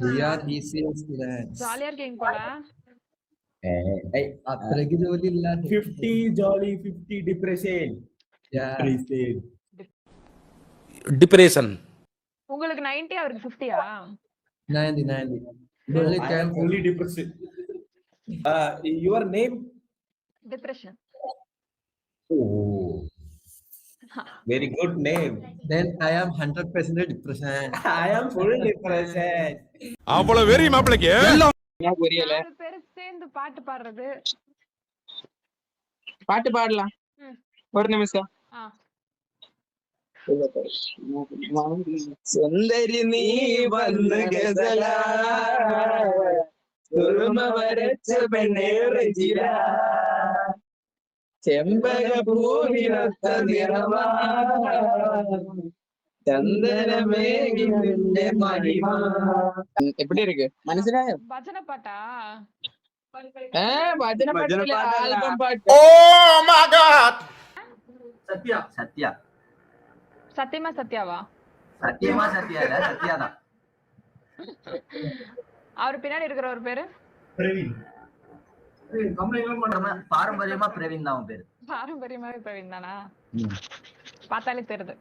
We are easy students. ஜாலியா இருக்கீங்க போல. அത്രയ്ക്ക് ജോലി ഇല്ല. 50 jolly, 50 depression. Yeah. Depression. உங்களுக்கு 90 அவருக்கு 50யா? 90. I am fully depressed. Your name? Depression. Oh, very good name. Then I am 100% depression. I am full depression. அவ்வளவு வெறி மாப்பிளைக்கு புரியல. 4 பேர் சேர்ந்து பாட்டு பாடுறது. பாட்டு பாடலாம். ஒரு நிமிஷம். സുന്ദരി നീ വന്ന് ഗസല സുറുമ വരച്ച പെണ്ണേറിയ ചെമ്പക പൂവിനൊത്ത നിറമാ ചന്ദനമേകി നിന്റെ മഹിമ. எப்படி இருக்கு മനസ്സിലായോ? பஜன பாட்டா? ഭജന പാട്ടില്ല, ആൽബം പാട്ട്. Oh my God. சத்யா சத்தியமா சத்யாவா? சத்தியமா சத்யாதான். அவர் பின்னாடி இருக்கிற ஒரு பேரு Praveen. பாரம்பரியமா பிரவீன் தான் அவன் பேரு. பாரம்பரியமாவே பிரவீன் தானா? பார்த்தாலே தெரியுது.